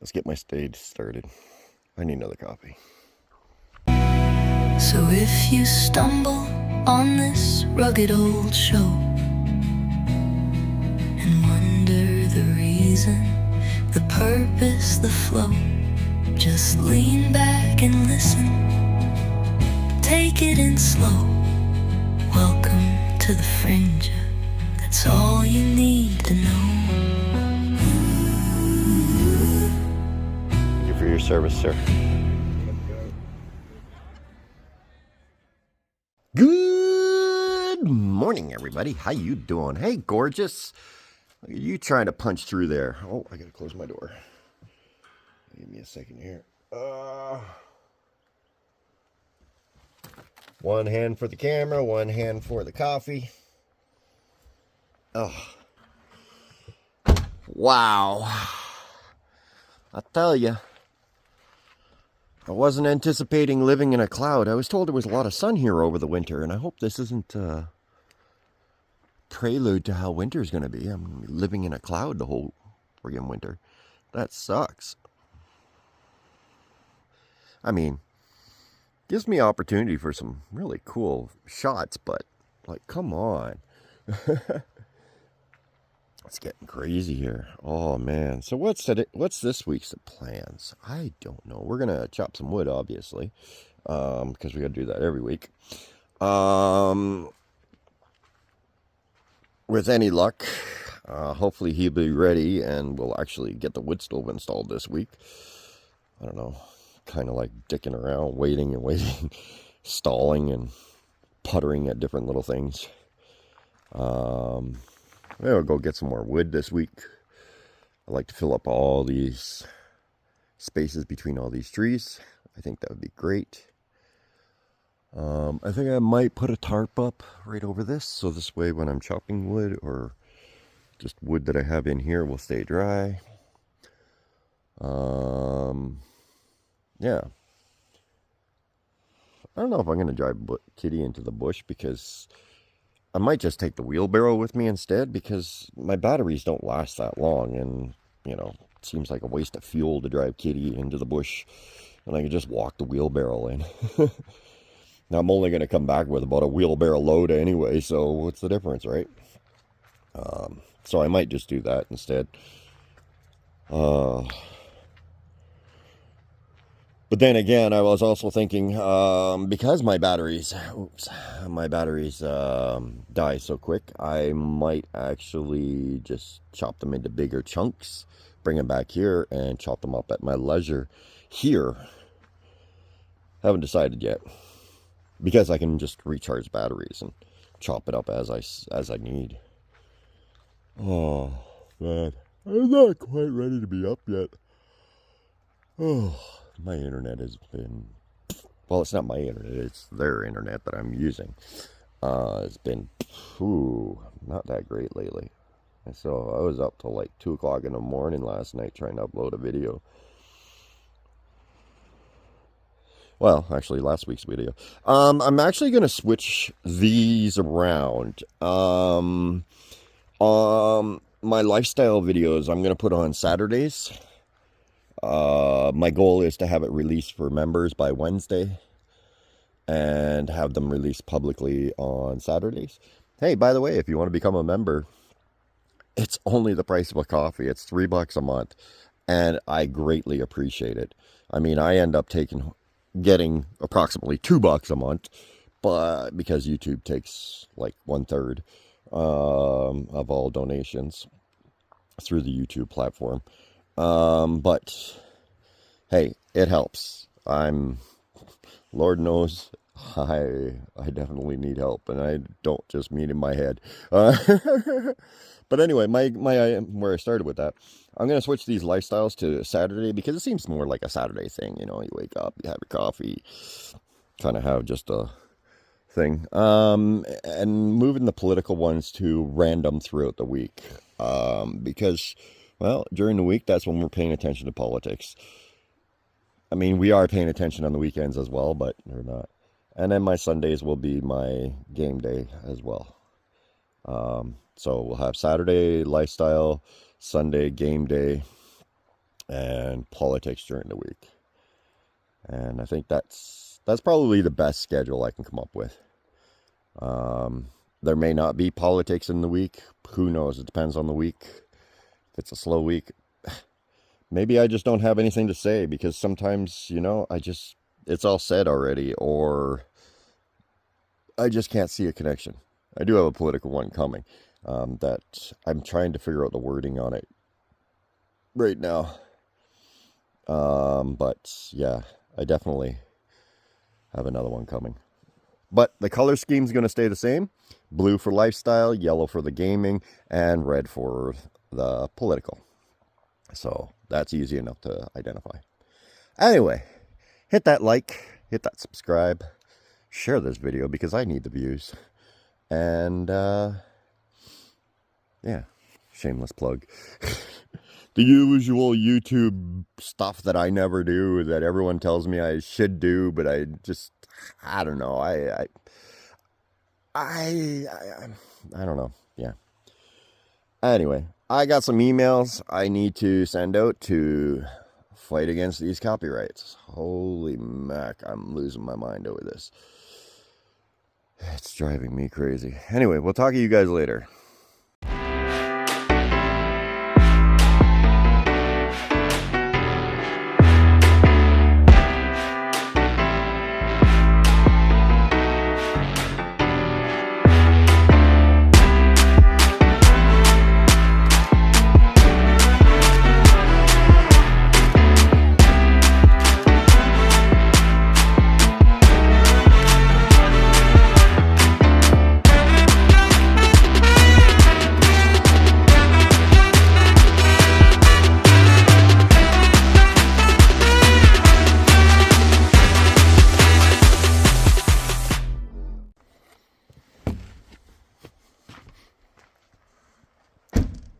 Let's get my stage started. I need another coffee. So if you stumble on this rugged old show and wonder the reason, the purpose, the flow, just lean back and listen. Take it in slow. Welcome to the fringe. That's all you need to know. Thank you for your service, sir. Good morning, everybody. How you doing? Hey, gorgeous. Look at you trying to punch through there. Oh, I gotta close my door. Give me a second here. One hand for the camera, one hand for the coffee. Oh, wow. I tell you, I wasn't anticipating living in a cloud. I was told there was a lot of sun here over the winter, and I hope this isn't a prelude to how winter's going to be. I'm going to be living in a cloud the whole friggin' winter. That sucks. I mean, gives me opportunity for some really cool shots, but, like, come on. It's getting crazy here. Oh, man. So what's this week's plans? I don't know. We're going to chop some wood, obviously, because we got to do that every week. With any luck, hopefully he'll be ready and we'll actually get the wood stove installed this week. I don't know. Kind of like dicking around, waiting and waiting, stalling and puttering at different little things. We'll go get some more wood this week. I like to fill up all these spaces between all these trees. I think that would be great. I think I might put a tarp up right over this, so this way when I'm chopping wood or just wood that I have in here will stay dry. Yeah. I don't know if I'm going to drive Kitty into the bush, because I might just take the wheelbarrow with me instead, because my batteries don't last that long, and, you know, it seems like a waste of fuel to drive Kitty into the bush, and I can just walk the wheelbarrow in. Now, I'm only going to come back with about a wheelbarrow load anyway, so what's the difference, right? So I might just do that instead. But then again, I was also thinking, because my batteries die so quick, I might actually just chop them into bigger chunks, bring them back here, and chop them up at my leisure here. Haven't decided yet, because I can just recharge batteries and chop it up as I need. Oh, man, I'm not quite ready to be up yet. Oh. My internet has been, well, it's not my internet, it's their internet that I'm using. It's been, not that great lately. And so I was up till like 2 o'clock in the morning last night trying to upload a video. Well, actually, last week's video. I'm actually going to switch these around. My lifestyle videos I'm going to put on Saturdays. My goal is to have it released for members by Wednesday and have them released publicly on Saturdays. Hey, by the way, if you want to become a member, it's only the price of a coffee. It's $3 a month, and I greatly appreciate it. I mean, I end up getting approximately $2 a month, but because YouTube takes like 1/3 of all donations through the YouTube platform. But hey, it helps. Lord knows, I definitely need help, and I don't just mean in my head. But anyway, where I started with that, I'm going to switch these lifestyles to Saturday, because it seems more like a Saturday thing. You know, you wake up, you have your coffee, kind of have just a thing. And moving the political ones to random throughout the week. Because, well, during the week, that's when we're paying attention to politics. I mean, we are paying attention on the weekends as well, but we're not. And then my Sundays will be my game day as well. So we'll have Saturday lifestyle, Sunday game day, and politics during the week. And I think that's probably the best schedule I can come up with. There may not be politics in the week. Who knows? It depends on the week. If it's a slow week, maybe I just don't have anything to say, because sometimes, you know, it's all said already, or I just can't see a connection. I do have a political one coming that I'm trying to figure out the wording on it right now. But yeah, I definitely have another one coming. But the color scheme is going to stay the same. Blue for lifestyle, yellow for the gaming, and red for the political. So that's easy enough to identify. Anyway, hit that like, hit that subscribe, share this video because I need the views. And yeah, shameless plug. The usual YouTube stuff that I never do, that everyone tells me I should do, but I don't know. I don't know. Yeah. Anyway, I got some emails I need to send out to fight against these copyrights. Holy mac, I'm losing my mind over this. It's driving me crazy. Anyway, we'll talk to you guys later.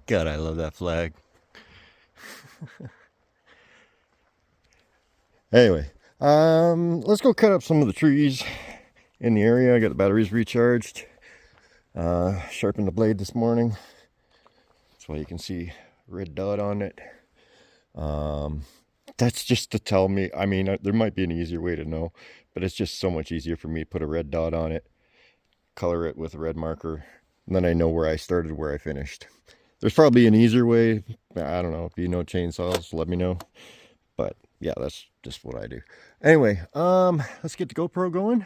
God, I love that flag. Anyway, let's go cut up some of the trees in the area. I got the batteries recharged. Sharpened the blade this morning. That's why you can see red dot on it. That's just to tell me, I mean, there might be an easier way to know, but it's just so much easier for me to put a red dot on it, color it with a red marker, and then I know where I started, where I finished. There's probably an easier way. I don't know. If you know chainsaws, let me know. But yeah, that's just what I do. Anyway, let's get the GoPro going.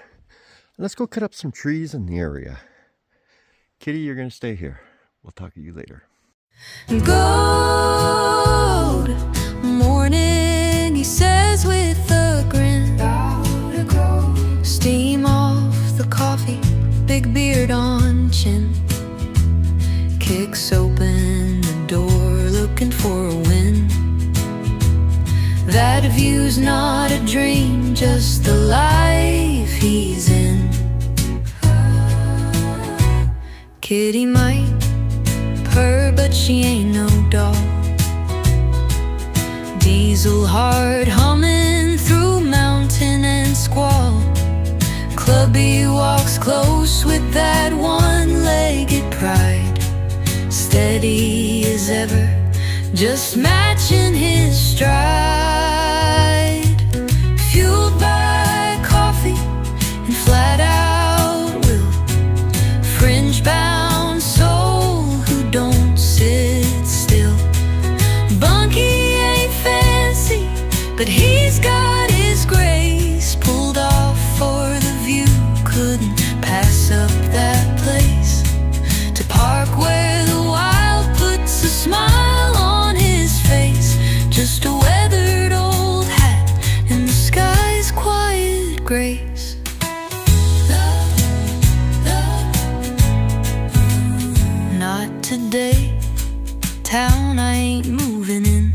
Let's go cut up some trees in the area. Kitty, you're going to stay here. We'll talk to you later. Good morning, he says with a grin. Steam off the coffee, big beard on chin. Kicks open the door, looking for a win. That view's not a dream, just the life he's in. Kitty might purr, but she ain't no dog. Diesel hard humming through mountain and squall. Clubby walks close with that one-legged pride. Steady as ever, just matching his stride. Fueled by coffee and flat-out will. Fringe-bound soul who don't sit still. Bunky ain't fancy, but he's got his grace. Pulled off for the view, couldn't pass up that place. To park where the wild puts a smile on his face. Just a weathered old hat and the sky's quiet grace. Not today, town I ain't moving in.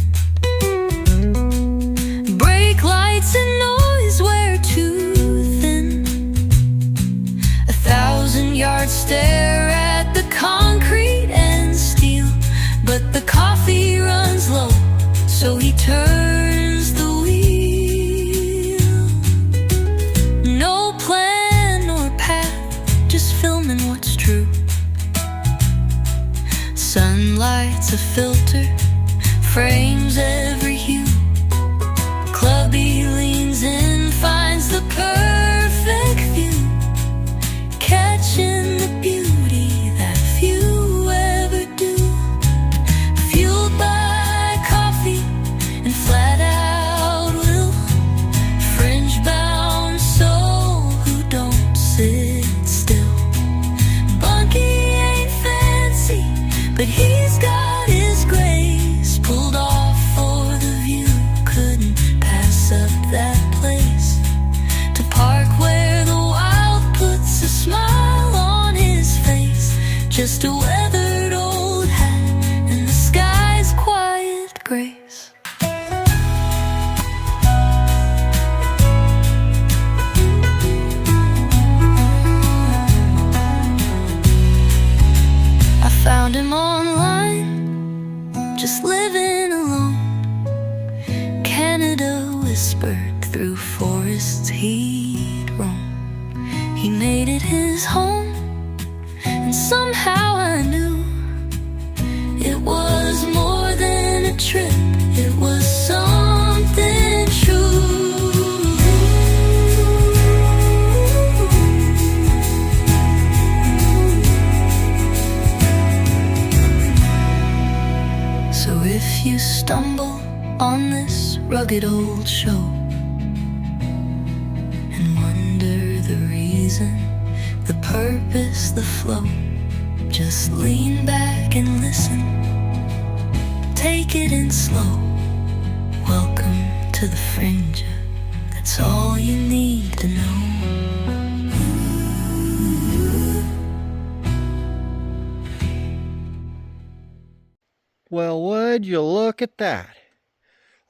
Brake lights and noise wear too thin. 1,000-yard stare at the concrete and steel. But the coffee runs low, so he turns the wheel. No plan nor path, just filming what's true. Sunlight's a filter, frames every hue. but he's got his grace. Pulled off for the view, couldn't pass up that place to park where the wild puts a smile on his face. Just a weathered old hat and the sky's quiet grace. I found him online, just living alone. Canada whispered through forests he'd roam. He made it his home, and somehow I knew it was more than a trip, it was something true. So if you stumble on this rugged old show and wonder the reason, the purpose, the flow, just lean back and listen. Take it in slow. Welcome to the fringe. That's all you need to know. Well, would you look at that?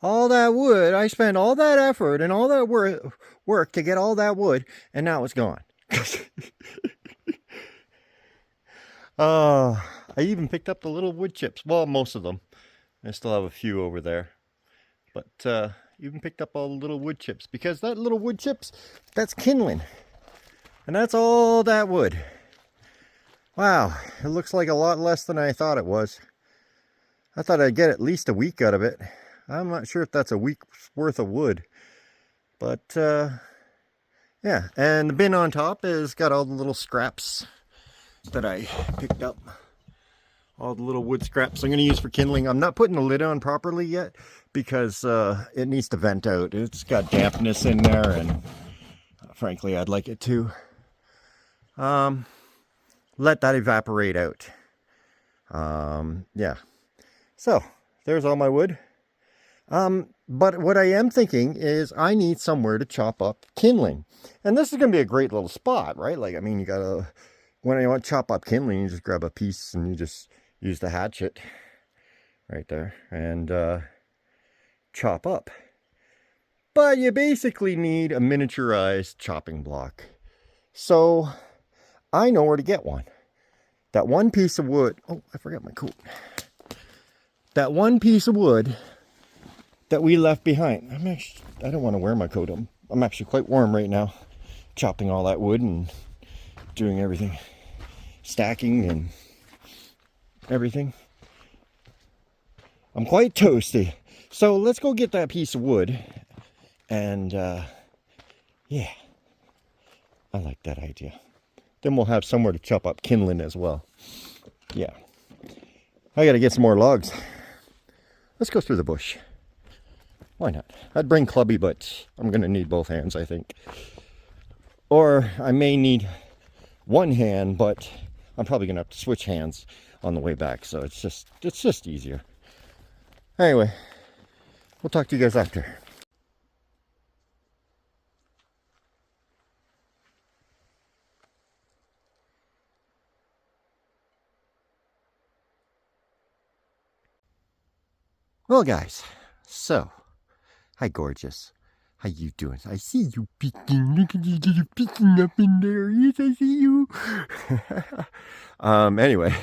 All that wood, I spent all that effort and all that work to get all that wood, and now it's gone. I even picked up the little wood chips. Well, most of them. I still have a few over there. But even picked up all the little wood chips, because that little wood chips, that's kindling. And that's all that wood. Wow, it looks like a lot less than I thought it was. I thought I'd get at least a week out of it. I'm not sure if that's a week's worth of wood. But, yeah. And the bin on top has got all the little scraps that I picked up. All the little wood scraps I'm going to use for kindling. I'm not putting the lid on properly yet because it needs to vent out. It's got dampness in there, and frankly, I'd like it to let that evaporate out. Yeah. So, there's all my wood. But what I am thinking is I need somewhere to chop up kindling. And this is going to be a great little spot, right? Like, I mean, you gotta, when you want to chop up kindling, you just grab a piece and you just use the hatchet right there and chop up. But you basically need a miniaturized chopping block. So, I know where to get one. That one piece of wood, oh, I forgot my coat. That one piece of wood that we left behind. I don't want to wear my coat. I'm actually quite warm right now, chopping all that wood and doing everything, stacking and everything. I'm quite toasty. So let's go get that piece of wood. And yeah, I like that idea. Then we'll have somewhere to chop up kindling as well. Yeah, I gotta get some more logs. Let's go through the bush. Why not? I'd bring clubby, but I'm going to need both hands, I think. Or I may need one hand, but I'm probably going to have to switch hands on the way back. So it's just easier. Anyway, we'll talk to you guys after. Well, guys, so, hi, gorgeous. How you doing? I see you peeking. Look at you, you're peeking up in there. Yes, I see you. Anyway,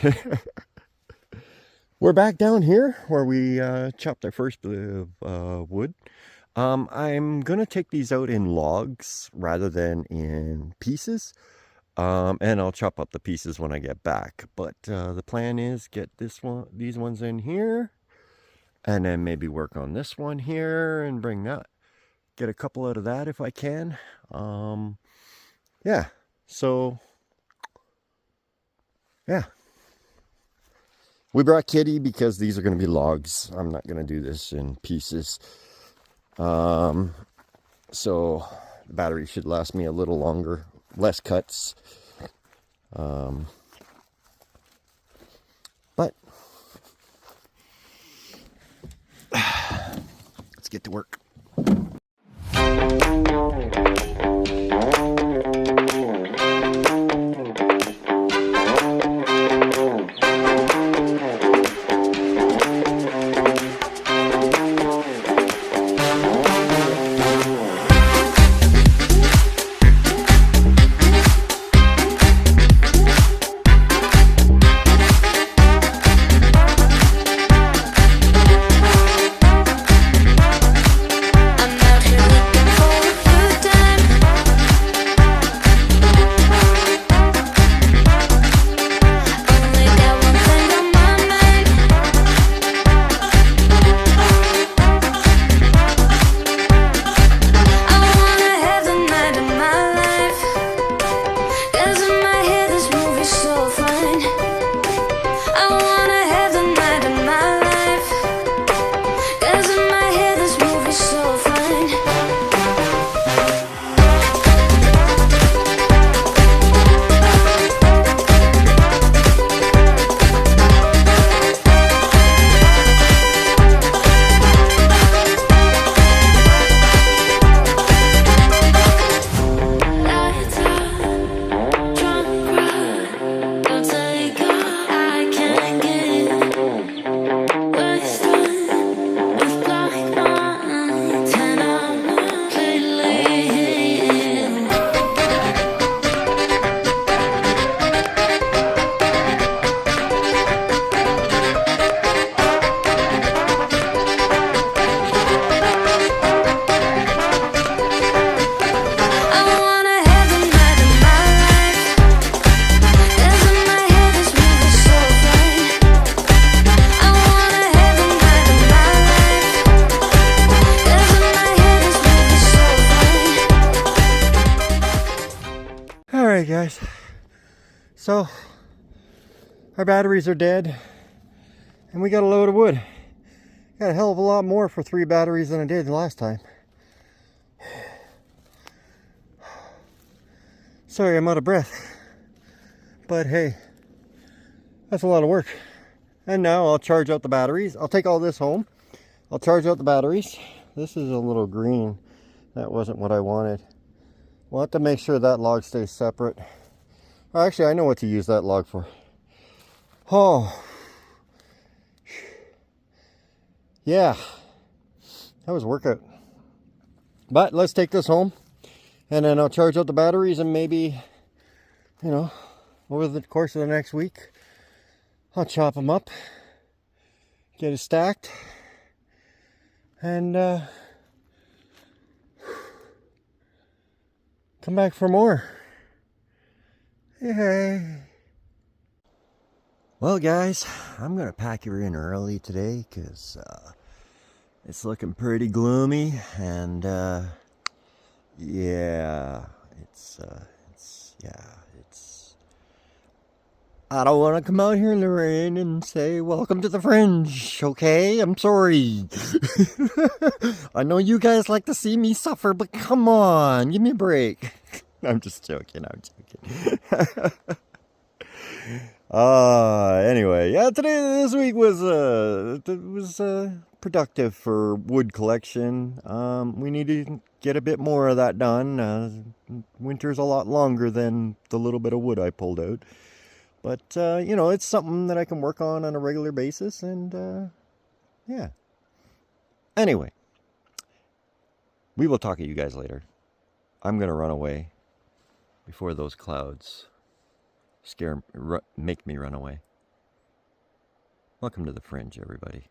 we're back down here where we chopped our first bit of wood. I'm going to take these out in logs rather than in pieces. And I'll chop up the pieces when I get back. But the plan is get these ones in here. And then maybe work on this one here and bring that. Get a couple out of that if I can. Yeah. So, yeah. We brought Kitty because these are going to be logs. I'm not going to do this in pieces. So, the battery should last me a little longer. Less cuts. But get to work. Alright guys, so our batteries are dead and we got a load of wood. Got a hell of a lot more for 3 batteries than I did last time. Sorry, I'm out of breath, but hey, that's a lot of work. And now I'll charge out the batteries. I'll take all this home. I'll charge out the batteries. This is a little green. That wasn't what I wanted. We'll have to make sure that log stays separate. Actually, I know what to use that log for. Oh. Yeah. That was a workout. But let's take this home. And then I'll charge out the batteries and maybe, you know, over the course of the next week, I'll chop them up. Get it stacked. And, come back for more. Yay. Well guys, I'm gonna pack her in early today because it's looking pretty gloomy, and yeah, it's I don't want to come out here in the rain and say welcome to the fringe, okay? I'm sorry. I know you guys like to see me suffer, but come on, give me a break. I'm just joking, anyway, yeah, this week was productive for wood collection. We need to get a bit more of that done. Winter's a lot longer than the little bit of wood I pulled out. But, you know, it's something that I can work on a regular basis, and, yeah. Anyway, we will talk to you guys later. I'm going to run away before those clouds make me run away. Welcome to the fringe, everybody.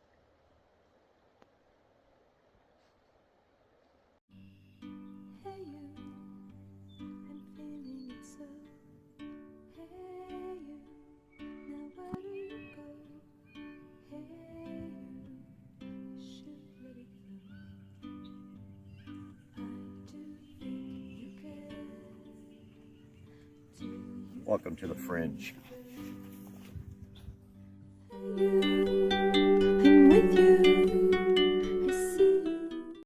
Welcome to the fringe.